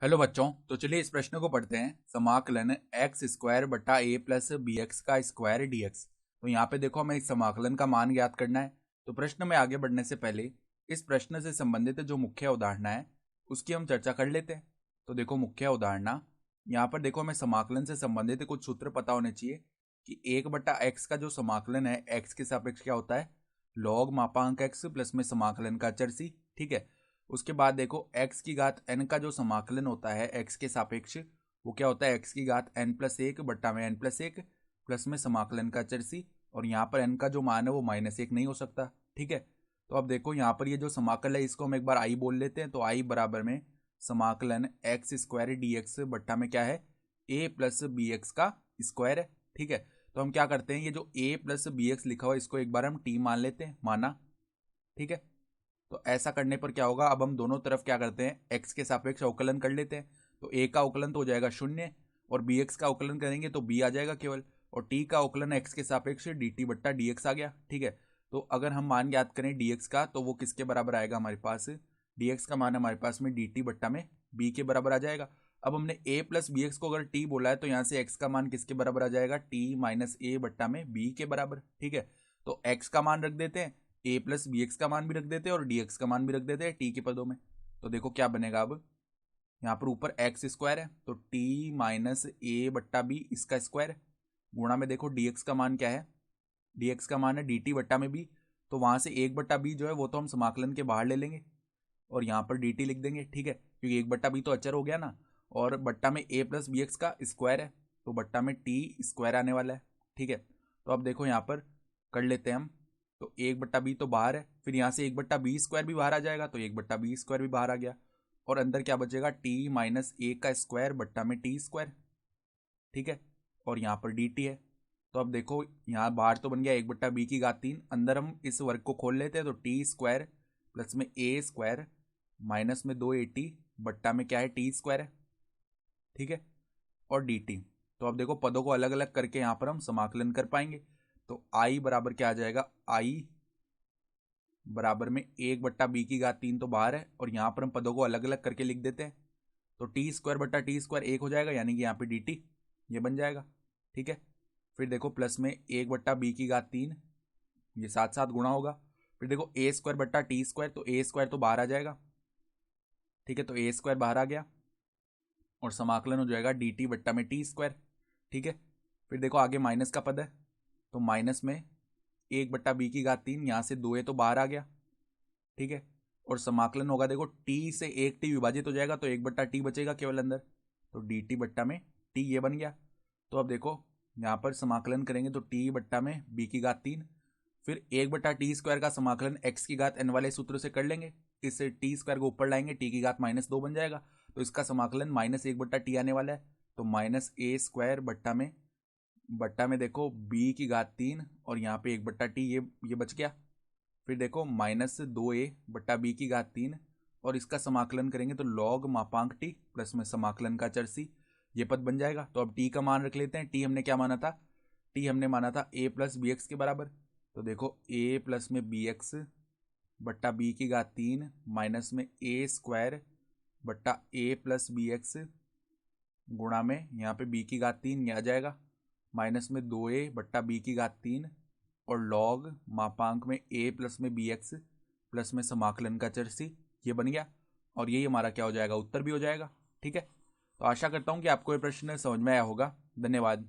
Hello बच्चों, तो चलिए इस प्रश्न को पढ़ते हैं। समाकलन एक्स स्क्वायर बटा ए प्लस बी एक्स का स्क्वायर डी एक्स। तो यहाँ पे देखो, हमें इस समाकलन का मान ज्ञात करना है। तो प्रश्न में आगे बढ़ने से पहले इस प्रश्न से संबंधित जो मुख्य उदाहरणा है उसकी हम चर्चा कर लेते हैं। तो देखो, मुख्य उदाहरणा यहाँ पर देखो, हमें समाकलन से संबंधित कुछ सूत्र पता होने चाहिए कि एक बटा एक्स का जो समाकलन है एक्स के सापेक्ष क्या होता है, लॉग मापांक एक्स प्लस में समाकलन का चर सी। ठीक है। उसके बाद देखो, x की घात n का जो समाकलन होता है x के सापेक्ष, वो क्या होता है, x की घात n प्लस एक बट्टा में n प्लस एक प्लस में समाकलन का चर सी। और यहाँ पर n का जो मान है वो -1 नहीं हो सकता। ठीक है। तो अब देखो, यहाँ पर ये जो समाकल है इसको हम एक बार i बोल लेते हैं। तो i बराबर में समाकलन एक्स स्क्वायर डी एक्स बट्टा में क्या है, a प्लस बी एक्स का स्क्वायर है। ठीक है। तो हम क्या करते हैं, ये जो a प्लस बी एक्स लिखा हुआ है इसको एक बार हम t मान लेते हैं, माना। ठीक है। तो ऐसा करने पर क्या होगा, अब हम दोनों तरफ क्या करते हैं, x के सापेक्ष अवकलन कर लेते हैं। तो a का अवकलन तो हो जाएगा 0 और bx का अवकलन करेंगे तो b आ जाएगा केवल, और t का अवकलन x के सापेक्ष dt बट्टा dx आ गया। ठीक है। तो अगर हम मान ज्ञात करें dx का, तो वो किसके बराबर आएगा हमारे पास, dx का मान हमारे पास में dt बट्टा में b के बराबर आ जाएगा। अब हमने a प्लस बी एक्स को अगर t बोला है तो यहाँ से x का मान किसके बराबर आ जाएगा, t माइनस ए बट्टा में b के बराबर। ठीक है। तो x का मान रख देते हैं, a प्लस बी एक्स का मान भी रख देते हैं और डी एक्स का मान भी रख देते हैं टी के पदों में। तो देखो क्या बनेगा, अब यहाँ पर ऊपर एक्स स्क्वायर है तो टी माइनस ए बट्टा बी इसका स्क्वायर है, गुणा में देखो डी एक्स का मान क्या है, डी एक्स का मान है डी टी बट्टा में बी। तो वहाँ से एक बट्टा बी जो है वो तो हम समाकलन के बाहर ले लेंगे और यहाँ पर डी टी लिख देंगे। ठीक है, क्योंकि एक बट्टा बी तो अचर हो गया ना, और बट्टा में ए प्लस बी एक्स का स्क्वायर है तो बट्टा में टी स्क्वायर आने वाला है। ठीक है। तो अब देखो यहाँ पर कर लेते हैं हम। तो एक बट्टा बी तो बाहर है, फिर यहाँ से एक बट्टा बी स्क्वायर भी बाहर आ जाएगा तो एक बट्टा बी स्क्वायर भी बाहर आ गया, और अंदर क्या बचेगा, टी माइनस ए का स्क्वायर बट्टा में टी स्क्वायर। ठीक है। और यहाँ पर डी टी है। तो अब देखो, यहाँ बाहर तो बन गया एक बट्टा बी की घात 3, अंदर हम इस वर्ग को खोल लेते हैं तो टी स्क्वायर प्लस में ए स्क्वायर माइनस में 2 टी बट्टा में क्या है, टी स्क्वायर है। ठीक है। और डी टी। तो अब देखो, पदों को अलग अलग करके यहाँ पर हम समाकलन कर पाएंगे। तो आई बराबर क्या आ जाएगा, आई बराबर में एक बट्टा बी की घात 3 तो बाहर है, और यहाँ पर हम पदों को अलग अलग करके लिख देते हैं। तो टी स्क्वायर बट्टा टी स्क्वायर एक हो जाएगा, यानी कि यहाँ पे डी टी ये बन जाएगा। ठीक है। फिर देखो, प्लस में एक बट्टा बी की घात 3, ये साथ साथ गुणा होगा। फिर देखो ए स्क्वायर बट्टा टी स्क्वायर, तो ए स्क्वायर तो बाहर आ जाएगा। ठीक है। तो ए स्क्वायर बाहर आ गया और समाकलन हो जाएगा डी टी बट्टा में टी स्क्वायर। ठीक है। फिर देखो आगे माइनस का पद है, तो माइनस में एक बट्टा बी की घात 3, यहाँ से 2 तो बाहर आ गया। ठीक है। और समाकलन होगा, देखो टी से एक टी विभाजित हो जाएगा तो एक बट्टा टी बचेगा केवल अंदर, तो डी टी बट्टा में टी ये बन गया। तो अब देखो, यहाँ पर समाकलन करेंगे तो टी बट्टा में बी की घात 3, फिर एक बट्टा टी स्क्वायर का समाकलन एक्स की घात एन वाले सूत्र से कर लेंगे। इस टी स्क्वायर को ऊपर लाएंगे, टी की घात -2 बन जाएगा, तो इसका समाकलन -1 बट्टा टी आने वाला है। तो माइनस ए स्क्वायर बट्टा में देखो बी की घात 3 और यहाँ पे एक बट्टा टी ये बच गया। फिर देखो -2a बट्टा बी की घात 3, और इसका समाकलन करेंगे तो लॉग मापांक टी प्लस में समाकलन का चर सी, ये पद बन जाएगा। तो अब टी का मान रख लेते हैं। टी हमने क्या माना था, टी हमने माना था a प्लस बी एक्स के बराबर। तो देखो a प्लस में बी एक्स बट्टा बी की घात 3 माइनस में ए स्क्वायर बट्टा ए प्लस बी एक्स गुणा में यहाँ पे बी की घात 3 ये आ जाएगा, माइनस में 2a बट्टा बी की घात 3 और लॉग मापांक में a प्लस में बी एक्स प्लस में समाकलन का चर सी, ये बन गया। और यही हमारा क्या हो जाएगा, उत्तर भी हो जाएगा। ठीक है। तो आशा करता हूँ कि आपको ये प्रश्न समझ में आया होगा। धन्यवाद।